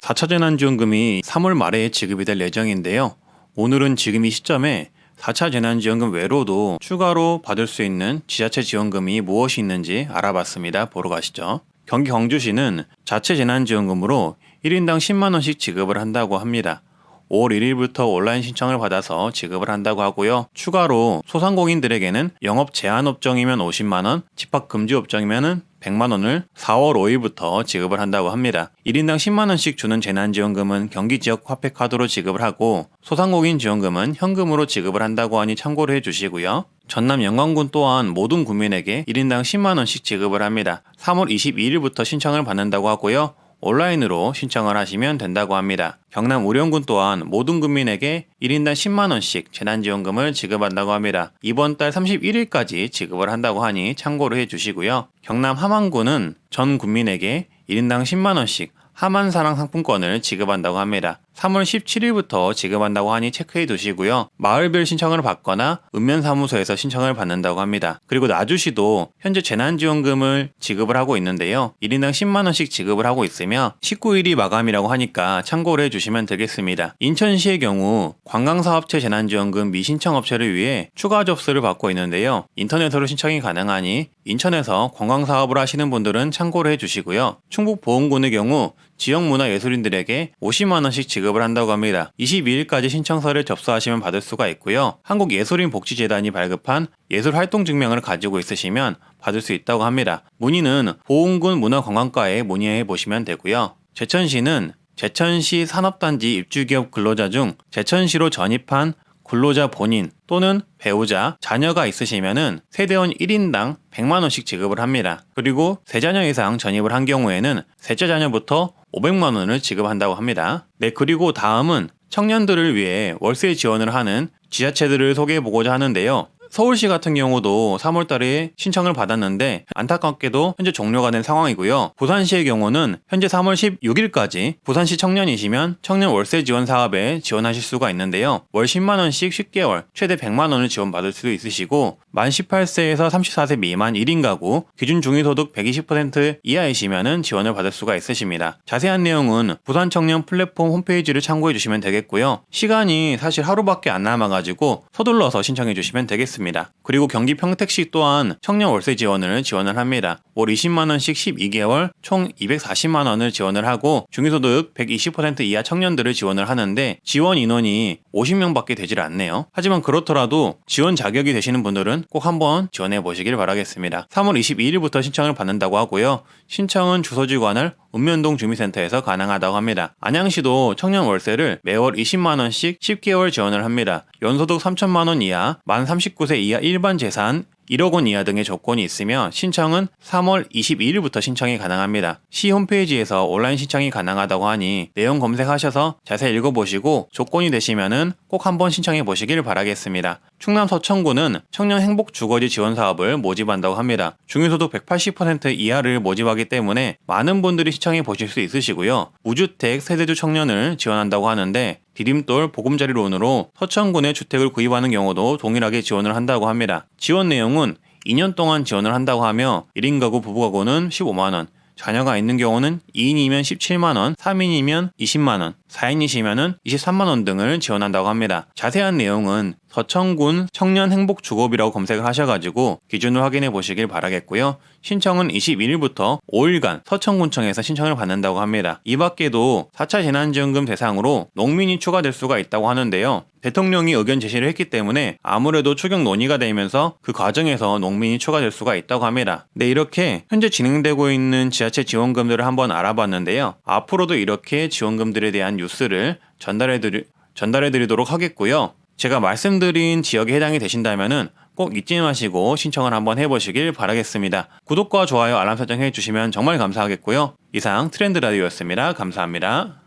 4차 재난지원금이 3월 말에 지급이 될 예정인데요. 오늘은 지금 이 시점에 4차 재난지원금 외로도 추가로 받을 수 있는 지자체 지원금이 무엇이 있는지 알아봤습니다. 보러 가시죠. 경기 광주시는 자체 재난지원금으로 1인당 10만원씩 지급을 한다고 합니다. 5월 1일부터 온라인 신청을 받아서 지급을 한다고 하고요. 추가로 소상공인들에게는 영업 제한 업종이면 50만원, 집합 금지 업종이면 100만원을 4월 5일부터 지급을 한다고 합니다. 1인당 10만원씩 주는 재난지원금은 경기지역 화폐카드로 지급을 하고 소상공인 지원금은 현금으로 지급을 한다고 하니 참고를 해주시고요. 전남 영광군 또한 모든 국민에게 1인당 10만원씩 지급을 합니다. 3월 22일부터 신청을 받는다고 하고요. 온라인으로 신청을 하시면 된다고 합니다. 경남 우령군 또한 모든 국민에게 1인당 10만원씩 재난지원금을 지급한다고 합니다. 이번 달 31일까지 지급을 한다고 하니 참고를 해주시고요. 경남 함안군은 전 국민에게 1인당 10만원씩 함안사랑 상품권을 지급한다고 합니다. 3월 17일부터 지급한다고 하니 체크해 두시고요. 마을별 신청을 받거나 읍면사무소에서 신청을 받는다고 합니다. 그리고 나주시도 현재 재난지원금을 지급을 하고 있는데요. 1인당 10만원씩 지급을 하고 있으며 19일이 마감이라고 하니까 참고를 해주시면 되겠습니다. 인천시의 경우 관광사업체 재난지원금 미신청업체를 위해 추가 접수를 받고 있는데요. 인터넷으로 신청이 가능하니 인천에서 관광사업을 하시는 분들은 참고를 해주시고요. 충북보은군의 경우 지역문화예술인들에게 50만원씩 지급을 한다고 합니다. 22일까지 신청서를 접수하시면 받을 수가 있고요. 한국예술인복지재단이 발급한 예술활동증명을 가지고 있으시면 받을 수 있다고 합니다. 문의는 보은군 문화관광과에 문의해 보시면 되고요. 제천시는 제천시 산업단지 입주기업 근로자 중 제천시로 전입한 근로자 본인 또는 배우자, 자녀가 있으시면은 세대원 1인당 100만원씩 지급을 합니다. 그리고 3자녀 이상 전입을 한 경우에는 셋째 자녀부터 500만원을 지급한다고 합니다. 네, 그리고 다음은 청년들을 위해 월세 지원을 하는 지자체들을 소개해보고자 하는데요. 서울시 같은 경우도 3월달에 신청을 받았는데 안타깝게도 현재 종료가 된 상황이고요. 부산시의 경우는 현재 3월 16일까지 부산시 청년이시면 청년 월세 지원 사업에 지원하실 수가 있는데요. 월 10만원씩 10개월 최대 100만원을 지원받을 수도 있으시고 만 18세에서 34세 미만 1인 가구 기준 중위소득 120% 이하이시면 지원을 받을 수가 있으십니다. 자세한 내용은 부산 청년 플랫폼 홈페이지를 참고해 주시면 되겠고요. 시간이 사실 하루밖에 안 남아가지고 서둘러서 신청해 주시면 되겠습니다. 그리고 경기 평택시 또한 청년 월세 지원을 합니다. 월 20만원씩 12개월 총 240만원을 지원을 하고 중위소득 120% 이하 청년들을 지원을 하는데 지원 인원이 50명밖에 되질 않네요. 하지만 그렇더라도 지원 자격이 되시는 분들은 꼭 한번 지원해 보시길 바라겠습니다. 3월 22일부터 신청을 받는다고 하고요. 신청은 주소지 관할 읍면동 주민센터에서 가능하다고 합니다. 안양시도 청년 월세를 매월 20만원씩 10개월 지원을 합니다. 연소득 3천만원 이하, 만 39세 이하 일반 재산 1억 원 이하 등의 조건이 있으며 신청은 3월 22일부터 신청이 가능합니다. 시 홈페이지에서 온라인 신청이 가능하다고 하니 내용 검색하셔서 자세히 읽어보시고 조건이 되시면은 꼭 한번 신청해 보시길 바라겠습니다. 충남 서천구는 청년 행복 주거지 지원 사업을 모집한다고 합니다. 중위소득 180% 이하를 모집하기 때문에 많은 분들이 신청해 보실 수 있으시고요. 무주택 세대주 청년을 지원한다고 하는데 디딤돌 보금자리론으로 서천군의 주택을 구입하는 경우도 동일하게 지원을 한다고 합니다. 지원 내용은 2년 동안 지원을 한다고 하며 1인 가구 부부 가구는 15만원, 자녀가 있는 경우는 2인이면 17만원, 3인이면 20만원, 4인이시면 23만원 등을 지원한다고 합니다. 자세한 내용은 서천군 청년행복주거비라고 검색을 하셔가지고 기준을 확인해 보시길 바라겠고요. 신청은 21일부터 5일간 서천군청에서 신청을 받는다고 합니다. 이 밖에도 4차 재난지원금 대상으로 농민이 추가될 수가 있다고 하는데요. 대통령이 의견 제시를 했기 때문에 아무래도 추경 논의가 되면서 그 과정에서 농민이 추가될 수가 있다고 합니다. 네, 이렇게 현재 진행되고 있는 지자체 지원금들을 한번 알아봤는데요. 앞으로도 이렇게 지원금들에 대한 뉴스를 전달해 드리도록 하겠고요. 제가 말씀드린 지역에 해당이 되신다면은 꼭 잊지 마시고 신청을 한번 해보시길 바라겠습니다. 구독과 좋아요, 알람 설정 해주시면 정말 감사하겠고요. 이상 트렌드 라디오였습니다. 감사합니다.